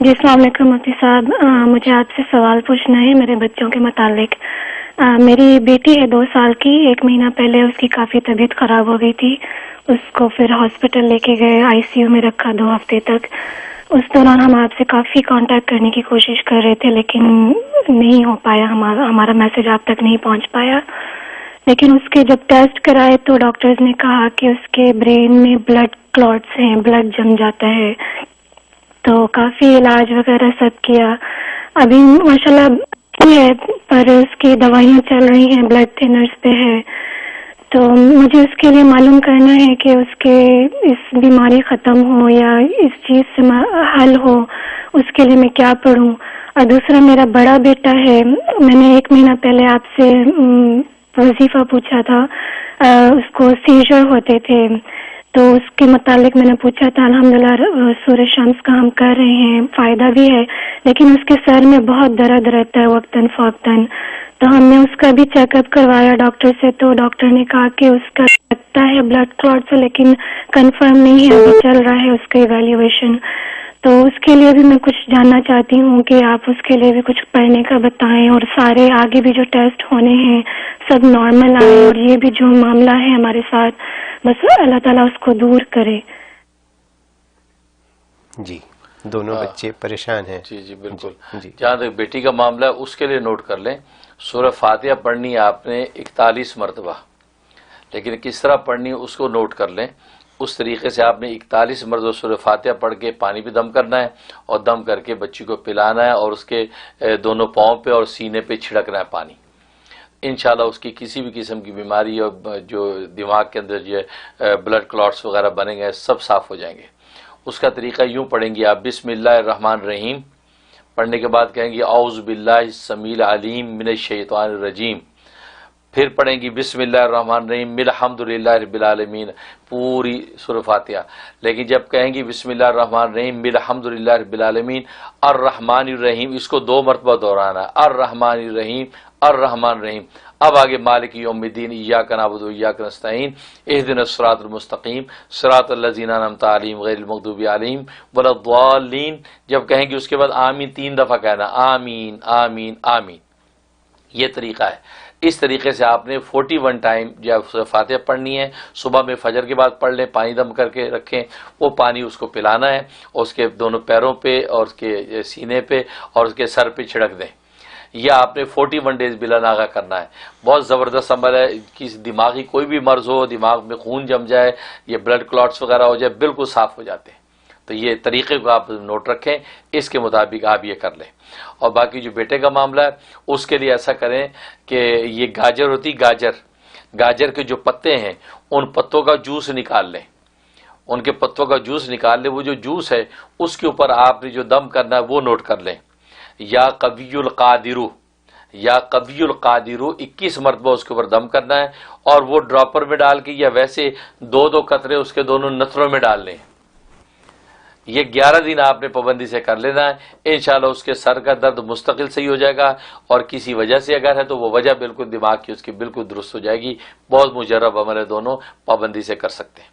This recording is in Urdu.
جی السلام علیکم مفتی صاحب، مجھے آپ سے سوال پوچھنا ہے میرے بچوں کے متعلق۔ میری بیٹی ہے 2 سال کی، 1 مہینہ پہلے اس کی کافی طبیعت خراب ہو گئی تھی۔ اس کو پھر ہاسپٹل لے کے گئے، ICU میں رکھا 2 ہفتے تک۔ اس دوران ہم آپ سے کافی کانٹیکٹ کرنے کی کوشش کر رہے تھے لیکن نہیں ہو پایا، ہمارا میسج آپ تک نہیں پہنچ پایا۔ لیکن اس کے جب ٹیسٹ کرائے تو ڈاکٹرز نے کہا کہ اس کے برین میں بلڈ کلوٹس ہیں، بلڈ جم جاتا ہے۔ تو کافی علاج وغیرہ سب کیا، ابھی ماشاءاللہ ہے، پر اس کی دوائیاں چل رہی ہیں، بلڈ تھنرز پہ ہے۔ تو مجھے اس کے لیے معلوم کرنا ہے کہ اس کے اس بیماری ختم ہو یا اس چیز سے حل ہو، اس کے لیے میں کیا پڑھوں۔ اور دوسرا میرا بڑا بیٹا ہے، میں نے 1 مہینہ پہلے آپ سے وظیفہ پوچھا تھا، اس کو سیجر ہوتے تھے تو اس کے متعلق میں نے پوچھا تھا۔ الحمدللہ سورہ شمس کا ہم کر رہے ہیں، فائدہ بھی ہے، لیکن اس کے سر میں بہت درد رہتا ہے وقتاً فوقتاً۔ تو ہم نے اس کا بھی چیک اپ کروایا ڈاکٹر سے، تو ڈاکٹر نے کہا کہ اس کا لگتا ہے بلڈ کلوٹ سے، لیکن کنفرم نہیں ہے، ابھی چل رہا ہے اس کا ایویلیویشن۔ تو اس کے لیے بھی میں کچھ جاننا چاہتی ہوں کہ آپ اس کے لیے بھی کچھ پڑھنے کا بتائیں، اور سارے آگے بھی جو ٹیسٹ ہونے ہیں سب نارمل آئے، اور یہ بھی جو معاملہ ہے ہمارے ساتھ بس اللہ تعالیٰ اس کو دور کرے۔ جی دونوں بچے پریشان ہیں۔ جی بالکل۔ جہاں تک بیٹی کا معاملہ ہے اس کے لیے نوٹ کر لیں، سورہ فاتحہ پڑھنی آپ نے 41 مرتبہ، لیکن کس طرح پڑھنی ہے اس کو نوٹ کر لیں۔ اس طریقے سے آپ نے 41 مرتبہ سورہ فاتحہ پڑھ کے پانی پہ دم کرنا ہے، اور دم کر کے بچی کو پلانا ہے، اور اس کے دونوں پاؤں پہ اور سینے پہ چھڑکنا ہے پانی۔ انشاءاللہ اس کی کسی بھی قسم کی بیماری اور جو دماغ کے اندر جو بلڈ کلوٹس وغیرہ بنے گئے سب صاف ہو جائیں گے۔ اس کا طریقہ یوں پڑھیں گے آپ، بسم اللہ الرحمن الرحیم پڑھنے کے بعد کہیں گے اعوذ باللہ السمیع العلیم من الشیطان الرجیم، پھر پڑھیں گی بسم اللہ الرحمن الرحیم الحمدللہ رب العالمین، پوری سورہ فاتحہ۔ لیکن جب کہیں گی بسم اللہ الرحمن الرحیم الحمدللہ رب العالمین الرحمن الرحیم، اس کو 2 مرتبہ دہرانا ہے، الرحمن الرحیم الرحمن الرحیم۔ اب آگے مالک یوم الدین ایاک نعبد و ایاک نستعین اہدنا الصراط المستقیم صراط الذین انعمت علیہم غیر المغضوب علیہم ولا الضالین۔ جب کہیں گے اس کے بعد آمین 3 دفعہ کہنا، آمین آمین آمین۔ یہ طریقہ ہے۔ اس طریقے سے آپ نے 41 ٹائم جب فاتحہ پڑھنی ہے، صبح میں فجر کے بعد پڑھ لیں، پانی دم کر کے رکھیں، وہ پانی اس کو پلانا ہے، اور اس کے دونوں پیروں پہ اور اس کے سینے پہ اور اس کے سر پہ چھڑک دیں۔ یہ آپ نے 41 ڈیز بلا ناغہ کرنا ہے۔ بہت زبردست عمل ہے، کسی دماغی کوئی بھی مرض ہو، دماغ میں خون جم جائے، یہ بلڈ کلوٹس وغیرہ ہو جائے، بالکل صاف ہو جاتے ہیں۔ تو یہ طریقے کو آپ نوٹ رکھیں، اس کے مطابق آپ یہ کر لیں۔ اور باقی جو بیٹے کا معاملہ ہے اس کے لیے ایسا کریں کہ یہ گاجر ہوتی، گاجر کے جو پتے ہیں ان پتوں کا جوس نکال لیں، ان کے پتوں کا جوس نکال لیں۔ وہ جو جوس ہے اس کے اوپر آپ نے جو دم کرنا ہے وہ نوٹ کر لیں، یا قوی القادر، یا قوی القادر 21 مرتبہ اس کے اوپر دم کرنا ہے، اور وہ ڈراپر میں ڈال کے یا ویسے 2 قطرے اس کے دونوں نتھروں میں ڈال لیں۔ یہ 11 دن آپ نے پابندی سے کر لینا ہے، انشاءاللہ اس کے سر کا درد مستقل صحیح ہو جائے گا، اور کسی وجہ سے اگر ہے تو وہ وجہ بالکل دماغ کی اس کی بالکل درست ہو جائے گی۔ بہت مجرب عمل ہے، دونوں پابندی سے کر سکتے ہیں۔